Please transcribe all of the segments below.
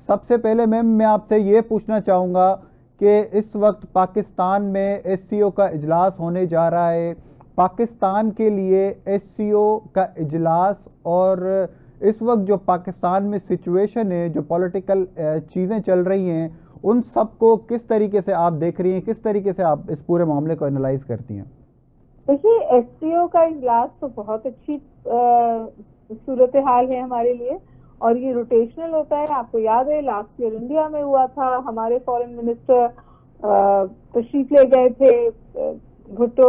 सबसे पहले मैम मैं आपसे ये पूछना चाहूँगा कि इस वक्त पाकिस्तान में एससीओ का इजलास होने जा रहा है। पाकिस्तान के लिए एससीओ का इजलास और इस वक्त जो पाकिस्तान में सिचुएशन है, जो पॉलिटिकल चीज़ें चल रही हैं, उन सब को किस तरीके से आप देख रही हैं, किस तरीके से आप इस पूरे मामले को एनालाइज करती हैं? देखिए, एससीओ का इजलास तो बहुत अच्छी सूरत हाल है हमारे लिए, और ये रोटेशनल होता है। आपको याद है लास्ट ईयर इंडिया में हुआ था, हमारे फॉरेन मिनिस्टर तशरीफ ले गए थे, भुट्टो,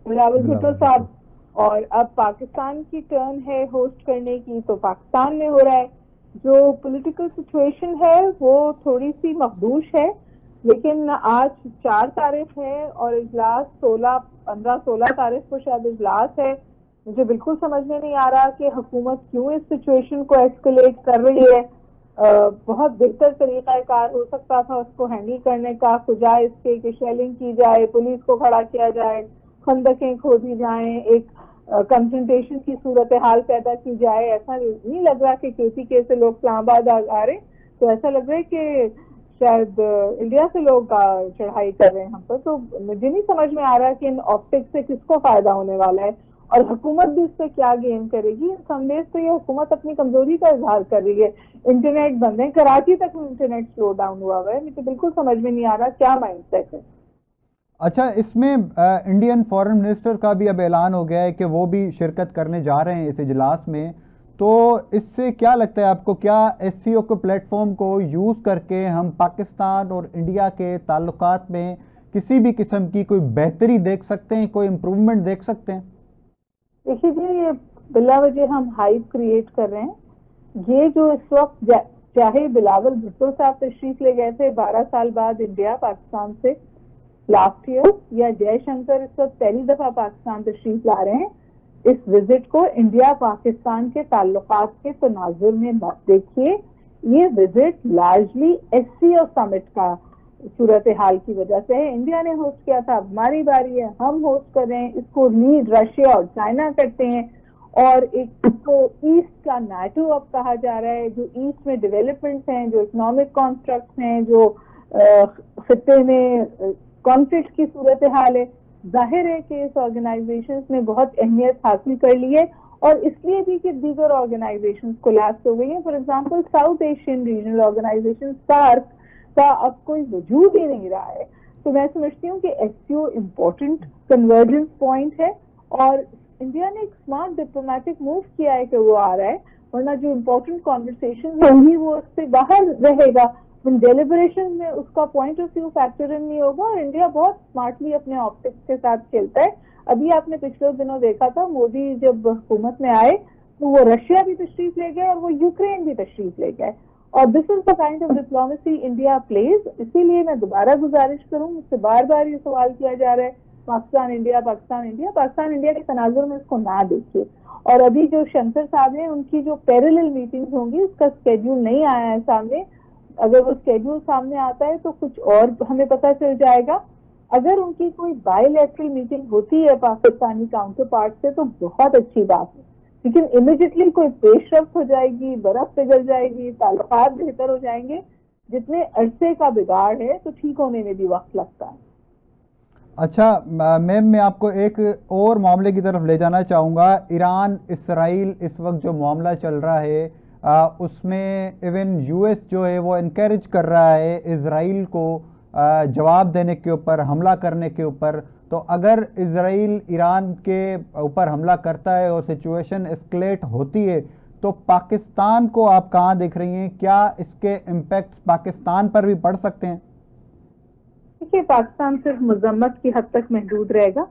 बिलावल भुट्टो साहब, और अब पाकिस्तान की टर्न है होस्ट करने की, तो पाकिस्तान में हो रहा है। जो पॉलिटिकल सिचुएशन है वो थोड़ी सी मखदूश है, लेकिन आज 4 तारीख है और इजलास 15-16 तारीख को शायद इजलास है। मुझे बिल्कुल समझ में नहीं आ रहा कि हुकूमत क्यों इस सिचुएशन को एस्केलेट कर रही है। बहुत बेहतर तरीकाकार हो सकता था उसको हैंडल करने का, बजाय इसके कि शेलिंग की जाए, पुलिस को खड़ा किया जाए, खंदकें खोदी जाएं, एक कंफ्रंटेशन की सूरत हाल पैदा की जाए। ऐसा नहीं लग रहा कि केपीके से लोग इस्लामाबाद आ रहे, तो ऐसा लग रहा है कि शायद इंडिया से लोग चढ़ाई कर रहे हैं हम पर। तो मुझे नहीं समझ में आ रहा कि इन ऑप्टिक्स से किसको फायदा होने वाला है और हुकूमत भी इससे क्या गेन करेगी। संदेश तो ये हुकूमत अपनी कमजोरी का इजहार कर रही है। इंटरनेट बंद है, कराची तक में इंटरनेट स्लो डाउन हुआ है। मुझे बिल्कुल समझ में नहीं आ रहा क्या माइंडसेट है। अच्छा, इसमें इंडियन फॉरेन मिनिस्टर का भी अब ऐलान हो गया है कि वो भी शिरकत करने जा रहे हैं इस इजलास में। तो इससे क्या लगता है आपको, क्या एससीओ के प्लेटफॉर्म को यूज़ करके हम पाकिस्तान और इंडिया के ताल्लुकात में किसी भी किस्म की कोई बेहतरी देख सकते हैं, कोई इम्प्रूवमेंट देख सकते हैं? देखिए जी, ये बिला वजह हम हाइप क्रिएट कर रहे हैं। ये जो इस वक्त चाहे बिलावल भुट्टो साहब तशरीफ ले गए थे 12 साल बाद इंडिया पाकिस्तान से लास्ट ईयर, या जयशंकर इस वक्त पहली दफा पाकिस्तान तशरीफ ला रहे हैं, इस विजिट को इंडिया पाकिस्तान के ताल्लुकात के तनाजुर में मत देखिए। ये विजिट लार्जली एससीओ समिट का सूरत हाल की वजह से है। इंडिया ने होस्ट किया था, अब हमारी बारी है, हम होस्ट कर रहे हैं। इसको लीड रशिया और चाइना करते हैं, और एक इसको ईस्ट का नाटो अब कहा जा रहा है। जो ईस्ट में डेवलपमेंट्स हैं, जो इकोनॉमिक कॉन्स्ट्रक्ट्स हैं, जो खित्ते में कॉन्फ्लिक्ट की सूरत हाल है, जाहिर है कि इस ऑर्गेनाइजेशंस ने बहुत अहमियत हासिल कर ली है, और इसलिए भी कि दीगर ऑर्गेनाइजेशंस कोलैप्स हो गई हैं। For example South Asian regional organization SAARC का अब कोई वजूद ही नहीं रहा है। तो मैं समझती हूँ कि एससीओ इम्पोर्टेंट कन्वर्जेंस पॉइंट है, और इंडिया ने एक स्मार्ट डिप्लोमेटिक मूव किया है कि वो आ रहा है, वरना जो इम्पोर्टेंट कॉन्वर्सेशन होंगी वो उससे बाहर रहेगा। डेलिब्रेशन में उसका point of view factor in नहीं होगा, और इंडिया बहुत स्मार्टली अपने ऑप्टिक्स के साथ खेलता है। अभी आपने पिछले दिनों देखा था, मोदी जब हुकूमत में आए तो वो रशिया भी तशरीफ ले गए और वो यूक्रेन भी तशरीफ ले गए, और this is the kind of diplomacy India plays. इसीलिए मैं दोबारा गुजारिश करूं, मुझसे बार बार ये सवाल किया जा रहा है Pakistan India, Pakistan India. Pakistan India के तनाजुर में इसको ना देखिए। और अभी जो शंकर साहब हैं, उनकी जो पैरेलल मीटिंग्स होंगी उसका स्केड्यूल नहीं आया है सामने। अगर वो स्केड्यूल सामने आता है तो कुछ और हमें पता चल जाएगा। अगर उनकी कोई बायलैटरल मीटिंग होती है पाकिस्तानी काउंटर पार्ट से तो बहुत अच्छी बात है, लेकिन इमीडिएटली कोई पेशरफ्त हो जाएगी, बर्फ पिघल जाएगी, ताल्लुकात बेहतर हो जाएंगे। जितने अरसे का बिगाड़ है तो ठीक होने में भी वक्त लगता है। अच्छा मैम, मैं आपको एक और मामले की तरफ ले जाना चाहूँगा। ईरान इसराइल इस वक्त जो मामला चल रहा है, उसमें इवन यूएस जो है वो इनकरेज कर रहा है इजराइल को जवाब देने के ऊपर, हमला करने के ऊपर। तो अगर इजराइल ईरान के ऊपर हमला करता है और सिचुएशन एस्केलेट होती है, तो पाकिस्तान को आप कहाँ देख रही हैं? क्या इसके इम्पैक्ट पाकिस्तान पर भी पड़ सकते हैं? देखिए, पाकिस्तान सिर्फ मजम्मत की हद तक महदूद रहेगा।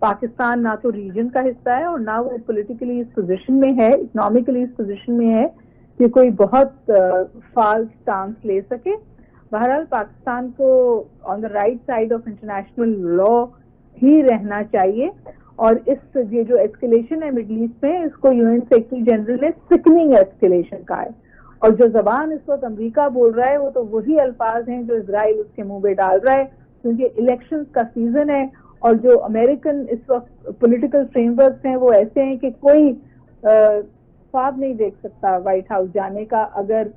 पाकिस्तान ना तो रीजन का हिस्सा है और ना वो पॉलिटिकली इस पोजीशन में है, इकोनॉमिकली इस पोजीशन में है कि कोई बहुत फाल्स स्टांस ले सके। बहरहाल पाकिस्तान को on the right side of international law ही रहना चाहिए, और इस ये जो एस्केलेशन है मिडल ईस्ट में, इसको यूएन सेक्रेटरी जनरल ने सिकनिंग एस्केलेशन कहा है। और जो जबान इस वक्त अमेरिका बोल रहा है वो तो वही अल्फाज हैं जो इजराइल उसके मुंह में डाल रहा है, क्योंकि इलेक्शंस का सीजन है। और जो अमेरिकन इस वक्त पॉलिटिकल फ्रेमवर्क हैं वो ऐसे हैं कि कोई ख्वाब नहीं देख सकता व्हाइट हाउस जाने का, अगर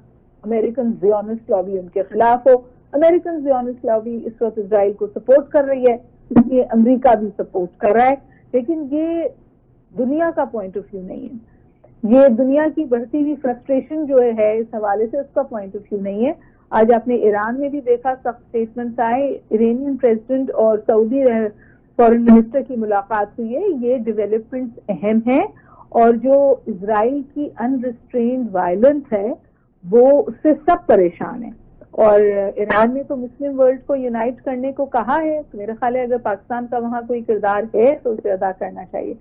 अमेरिकन ज़ियोनिस्ट लॉबी उनके खिलाफ हो। अमेरिकन ज़ियोनिस्ट लॉबी इस वक्त इजराइल को सपोर्ट कर रही है, इसलिए अमेरिका भी सपोर्ट कर रहा है, लेकिन ये दुनिया का पॉइंट ऑफ व्यू नहीं है। ये दुनिया की बढ़ती हुई फ्रस्ट्रेशन जो है इस हवाले से, उसका पॉइंट ऑफ व्यू नहीं है। आज आपने ईरान में भी देखा, सख्त स्टेटमेंट्स आए, इरानियन प्रेसिडेंट और सऊदी फॉरेन मिनिस्टर की मुलाकात हुई है। ये डेवलपमेंट्स अहम हैं, और जो इजराइल की अनरिस्ट्रेन्ड वायलेंस है वो उससे सब परेशान है। और ईरान ने तो मुस्लिम वर्ल्ड को यूनाइट करने को कहा है, तो मेरा ख्याल है अगर पाकिस्तान का वहाँ कोई किरदार है तो उसे अदा करना चाहिए।